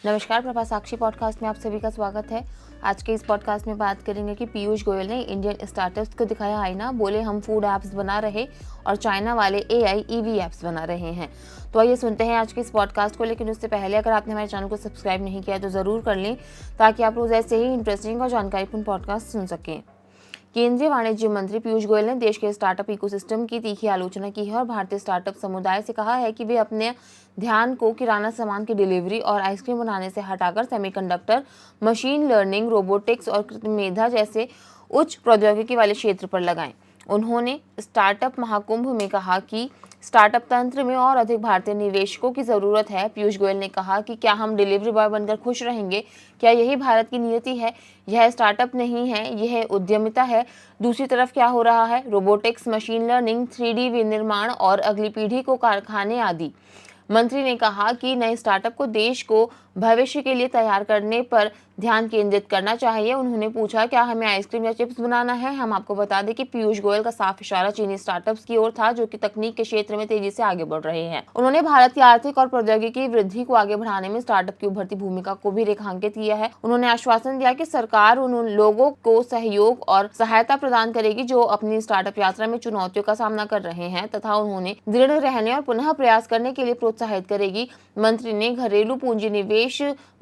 नमस्कार, प्रभा साक्षी पॉडकास्ट में आप सभी का स्वागत है। आज के इस पॉडकास्ट में बात करेंगे कि पीयूष गोयल ने इंडियन स्टार्टअप्स को दिखाया आईना, बोले हम फूड ऐप्स बना रहे और चाइना वाले एआई ईवी ऐप्स बना रहे हैं। तो आइए सुनते हैं आज के इस पॉडकास्ट को। लेकिन उससे पहले अगर आपने हमारे चैनल को सब्सक्राइब नहीं किया तो ज़रूर कर लें, ताकि आप रोज़ ऐसे ही इंटरेस्टिंग और जानकारीपूर्ण पॉडकास्ट सुन सकें। केंद्रीय वाणिज्य मंत्री पीयूष गोयल ने देश के स्टार्टअप इकोसिस्टम की तीखी आलोचना की है और भारतीय स्टार्टअप समुदाय से कहा है कि वे अपने ध्यान को किराना सामान की डिलीवरी और आइसक्रीम बनाने से हटाकर सेमीकंडक्टर, मशीन लर्निंग, रोबोटिक्स और कृत्रिम मेधा जैसे उच्च प्रौद्योगिकी वाले क्षेत्र पर लगाएं। उन्होंने स्टार्टअप महाकुंभ में कहा कि स्टार्टअप तंत्र में और अधिक भारतीय निवेशकों की जरूरत है। पीयूष गोयल ने कहा कि क्या हम डिलीवरी बॉय बनकर खुश रहेंगे? क्या यही भारत की नियति है? यह स्टार्टअप नहीं है, यह उद्यमिता है। दूसरी तरफ क्या हो रहा है? रोबोटिक्स, मशीन लर्निंग, 3D विनिर्माण और अगली पीढ़ी को कारखाने आदि। मंत्री ने कहा कि नए स्टार्टअप को देश को भविष्य के लिए तैयार करने पर ध्यान केंद्रित करना चाहिए। उन्होंने पूछा, क्या हमें आइसक्रीम या चिप्स बनाना है? हम आपको बता दें कि पीयूष गोयल का साफ इशारा चीनी स्टार्टअप्स की ओर था, जो कि तकनीक के क्षेत्र में तेजी से आगे बढ़ रहे हैं। उन्होंने भारत की आर्थिक और प्रौद्योगिकी वृद्धि को आगे बढ़ाने में स्टार्टअप की उभरती भूमिका को भी रेखांकित किया है। उन्होंने आश्वासन दिया कि सरकार उन लोगों को सहयोग और सहायता प्रदान करेगी जो अपनी स्टार्टअप यात्रा में चुनौतियों का सामना कर रहे हैं, तथा उन्होंने दृढ़ रहने और पुनः प्रयास करने के लिए प्रोत्साहित करेगी। मंत्री ने घरेलू पूंजी निवेश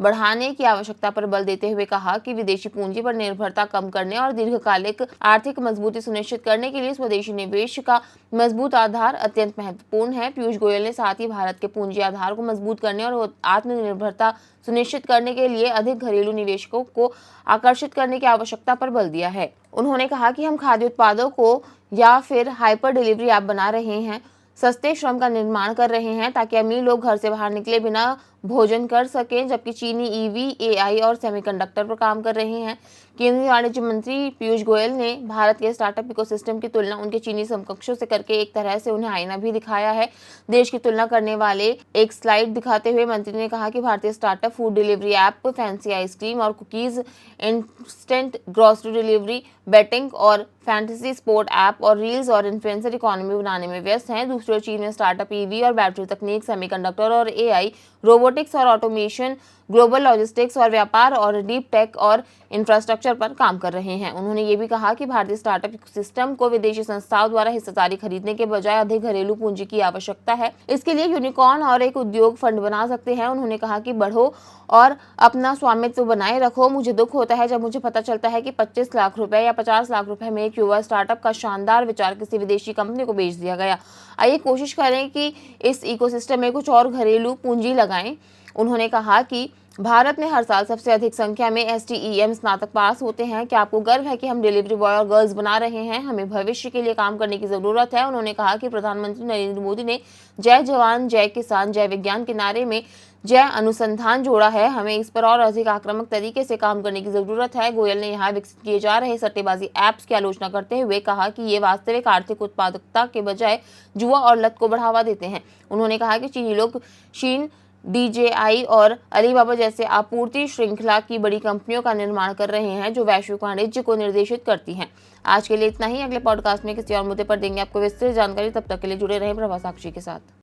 बढ़ाने की आवश्यकता पर बल देते हुए कहा कि विदेशी पूंजी पर निर्भरता कम करने और दीर्घकालिक आर्थिक मजबूती सुनिश्चित करने के लिए स्वदेशी निवेश का मजबूत आधार अत्यंत महत्वपूर्ण है। पीयूष गोयल ने साथ ही भारत के पूंजी आधार को मजबूत करने और आत्मनिर्भरता सुनिश्चित करने के लिए अधिक घरेलू निवेशकों को आकर्षित करने की आवश्यकता पर बल दिया है। उन्होंने कहा कि हम खाद्य उत्पादों को या फिर हाइपर डिलीवरी ऐप बना रहे हैं, सस्ते श्रम का निर्माण कर रहे हैं ताकि अमीर लोग घर से बाहर निकले बिना भोजन कर सकें, जबकि चीनी ईवी, एआई और सेमीकंडक्टर पर काम कर रहे हैं। केंद्रीय वाणिज्य मंत्री पीयूष गोयल ने भारत के स्टार्टअप इकोसिस्टम की तुलना उनके चीनी समकक्षों से करके एक तरह से उन्हें आईना भी दिखाया है। देश की तुलना करने वाले एक स्लाइड दिखाते हुए मंत्री ने कहा कि भारतीय startup food delivery app, fancy ice cream और cookies, instant grocery delivery, betting और फैंटेसी स्पोर्ट ऐप और रील्स और इन्फ्लुएंसर इकोनॉमी बनाने में व्यस्त हैं। दूसरी ओर चीन में स्टार्टअप ईवी और बैटरी तकनीक, सेमीकंडक्टर और एआई, रोबोटिक्स और ऑटोमेशन, ग्लोबल लॉजिस्टिक्स और व्यापार और डीप टेक और इंफ्रास्ट्रक्चर पर काम कर रहे हैं। उन्होंने ये भी कहा कि भारतीय स्टार्टअप सिस्टम को विदेशी संस्थाओं द्वारा हिस्सेदारी खरीदने के बजाय अधिक घरेलू पूंजी की आवश्यकता है। इसके लिए यूनिकॉर्न और एक उद्योग फंड बना सकते हैं। उन्होंने कहा कि बढ़ो और अपना स्वामित्व बनाए रखो। मुझे दुख होता है जब मुझे पता चलता है कि 25 लाख रुपए या 50 लाख रुपए में एक युवा स्टार्टअप का शानदार विचार किसी विदेशी कंपनी को बेच दिया गया। आइए कोशिश करें कि इस इकोसिस्टम में कुछ और घरेलू पूंजी लगाएं। उन्होंने कहा कि भारत में हर साल सबसे अधिक संख्या में STEM स्नातक पास होते हैं। क्या आपको गर्व है कि हम डिलीवरी बॉय और गर्ल्स बना रहे हैं? हमें भविष्य के लिए काम करने की जरूरत है। उन्होंने कहा कि प्रधानमंत्री नरेंद्र मोदी ने जय जवान, जय किसान, जय विज्ञान के नारे में जय अनुसंधान जोड़ा है। हमें इस पर और अधिक आक्रामक तरीके से काम करने की जरूरत है। गोयल ने यहाँ विकसित किए जा रहे सट्टेबाजी ऐप्स की आलोचना करते हुए कहा कि ये वास्तविक आर्थिक उत्पादकता के बजाय जुआ और लत को बढ़ावा देते हैं। उन्होंने कहा कि चीनी लोग शीन, DJI और अलीबाबा जैसे आपूर्ति श्रृंखला की बड़ी कंपनियों का निर्माण कर रहे हैं, जो वैश्विक वाणिज्य को निर्देशित करती हैं। आज के लिए इतना ही। अगले पॉडकास्ट में किसी और मुद्दे पर देंगे आपको विस्तृत जानकारी। तब तक के लिए जुड़े रहें प्रभा साक्षी के साथ।